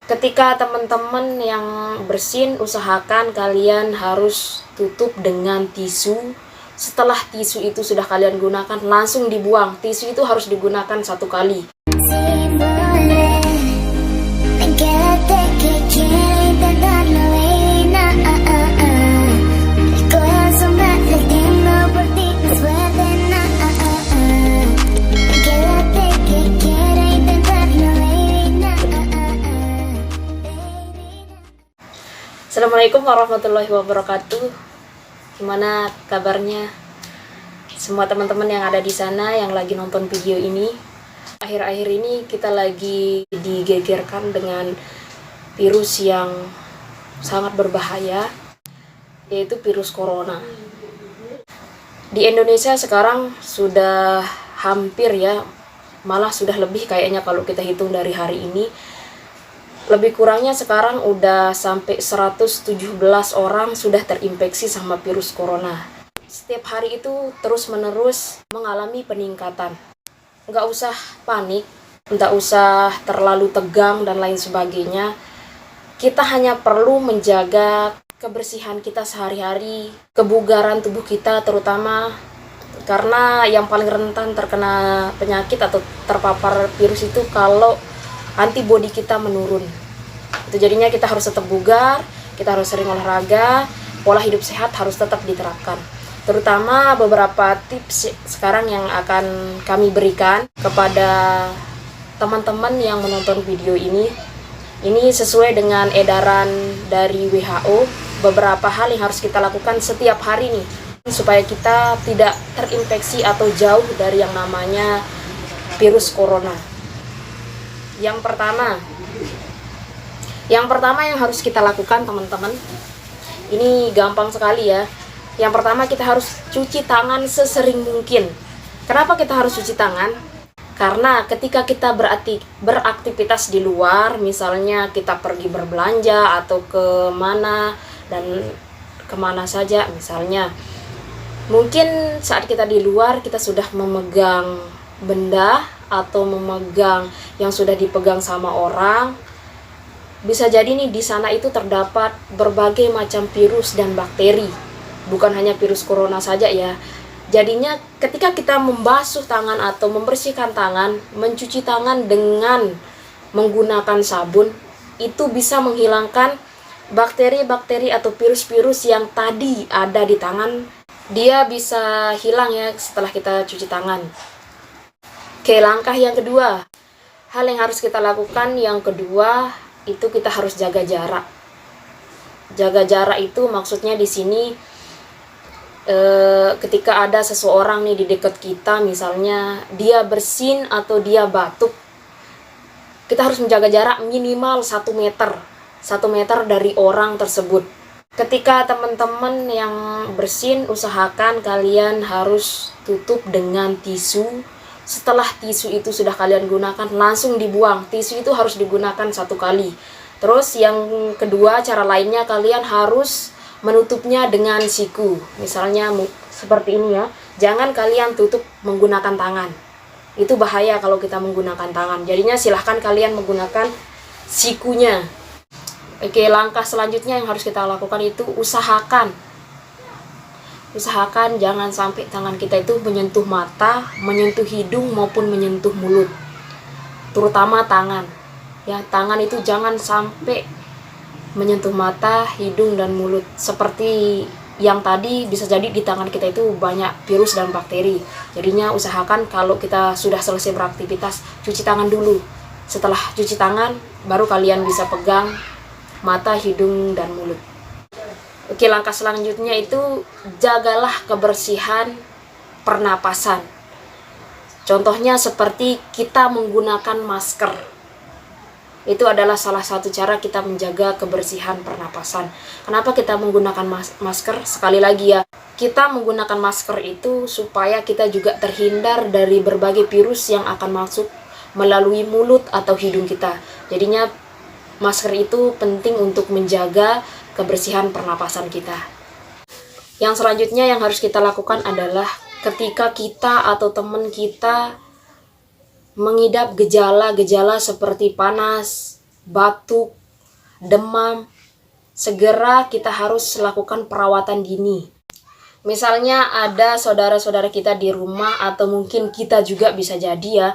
Ketika teman-teman yang bersin, usahakan kalian harus tutup dengan tisu. Setelah tisu itu sudah kalian gunakan, langsung dibuang. Tisu itu harus digunakan satu kali. Assalamualaikum warahmatullahi wabarakatuh. Gimana kabarnya semua teman-teman yang ada di sana yang lagi nonton video ini? Akhir-akhir ini kita lagi digegerkan dengan virus yang sangat berbahaya, yaitu virus corona. Di Indonesia sekarang sudah hampir malah sudah lebih kayaknya kalau kita hitung dari hari ini. Lebih kurangnya sekarang udah sampai 117 orang sudah terinfeksi sama virus corona. Setiap hari itu terus-menerus mengalami peningkatan. Nggak usah panik, nggak usah terlalu tegang dan lain sebagainya. Kita hanya perlu menjaga kebersihan kita sehari-hari, kebugaran tubuh kita terutama, karena yang paling rentan terkena penyakit atau terpapar virus itu kalau antibodi kita menurun. Itu jadinya kita harus tetap bugar, kita harus sering olahraga, pola hidup sehat harus tetap diterapkan. Terutama beberapa tips sekarang yang akan kami berikan kepada teman-teman yang menonton video ini. Ini sesuai dengan edaran dari WHO, beberapa hal yang harus kita lakukan setiap hari nih, supaya kita tidak terinfeksi atau jauh dari yang namanya virus corona. Yang pertama yang harus kita lakukan teman-teman, ini gampang sekali ya. Yang pertama kita harus cuci tangan sesering mungkin. Kenapa kita harus cuci tangan? Karena ketika kita beraktivitas di luar, misalnya kita pergi berbelanja atau kemana saja misalnya, mungkin saat kita di luar kita sudah memegang benda atau memegang yang sudah dipegang sama orang. Bisa jadi nih di sana itu terdapat berbagai macam virus dan bakteri, bukan hanya virus corona saja ya. Jadinya ketika kita membasuh tangan atau membersihkan tangan, mencuci tangan dengan menggunakan sabun, itu bisa menghilangkan bakteri-bakteri atau virus-virus yang tadi ada di tangan. Dia bisa hilang ya setelah kita cuci tangan. Oke, langkah yang kedua, hal yang harus kita lakukan yang kedua itu kita harus jaga jarak. Jaga jarak itu maksudnya di sini ketika ada seseorang nih di dekat kita, misalnya dia bersin atau dia batuk, kita harus menjaga jarak minimal 1 meter dari orang tersebut. Ketika teman-teman yang bersin, usahakan kalian harus tutup dengan tisu. Setelah tisu itu sudah kalian gunakan, langsung dibuang. Tisu itu harus digunakan satu kali. Terus yang kedua, cara lainnya kalian harus menutupnya dengan siku. Misalnya seperti ini ya. Jangan kalian tutup menggunakan tangan. Itu bahaya kalau kita menggunakan tangan. Jadinya silahkan kalian menggunakan sikunya. Oke, langkah selanjutnya yang harus kita lakukan itu usahakan jangan sampai tangan kita itu menyentuh mata, menyentuh hidung maupun menyentuh mulut. Terutama tangan. Ya, tangan itu jangan sampai menyentuh mata, hidung dan mulut. Seperti yang tadi, bisa jadi di tangan kita itu banyak virus dan bakteri. Jadinya usahakan kalau kita sudah selesai beraktivitas, cuci tangan dulu. Setelah cuci tangan, baru kalian bisa pegang mata, hidung dan mulut. Oke, langkah selanjutnya itu jagalah kebersihan pernapasan. Contohnya seperti kita menggunakan masker. Itu adalah salah satu cara kita menjaga kebersihan pernapasan. Kenapa kita menggunakan masker? Sekali lagi ya, kita menggunakan masker itu supaya kita juga terhindar dari berbagai virus yang akan masuk melalui mulut atau hidung kita. Jadinya masker itu penting untuk menjaga kebersihan pernapasan kita. Yang selanjutnya yang harus kita lakukan adalah ketika kita atau teman kita mengidap gejala-gejala seperti panas, batuk, demam, segera kita harus lakukan perawatan dini. Misalnya ada saudara-saudara kita di rumah, atau mungkin kita juga bisa jadi ya,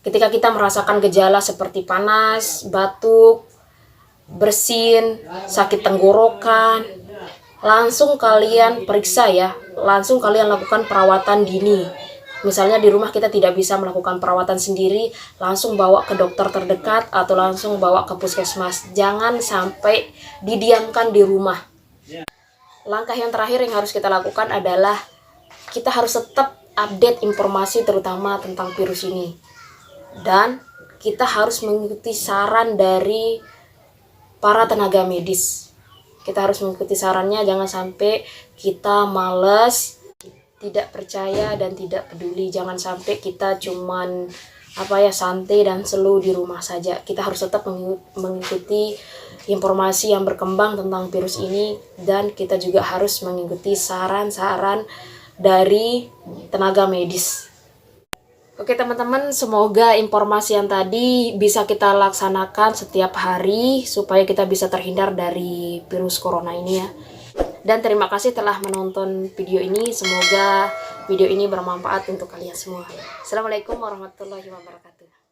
ketika kita merasakan gejala seperti panas, batuk, bersin, sakit tenggorokan, langsung kalian periksa ya, langsung kalian lakukan perawatan dini. Misalnya di rumah kita tidak bisa melakukan perawatan sendiri, langsung bawa ke dokter terdekat atau langsung bawa ke puskesmas. Jangan sampai didiamkan di rumah. Langkah yang terakhir yang harus kita lakukan adalah kita harus tetap update informasi terutama tentang virus ini. Dan kita harus mengikuti saran dari para tenaga medis. Kita harus mengikuti sarannya, jangan sampai kita males, tidak percaya dan tidak peduli. Jangan sampai kita cuman santai dan slow di rumah saja. Kita harus tetap mengikuti informasi yang berkembang tentang virus ini, dan kita juga harus mengikuti saran-saran dari tenaga medis. Oke teman-teman, semoga informasi yang tadi bisa kita laksanakan setiap hari supaya kita bisa terhindar dari virus corona ini ya. Dan terima kasih telah menonton video ini. Semoga video ini bermanfaat untuk kalian semua. Assalamualaikum warahmatullahi wabarakatuh.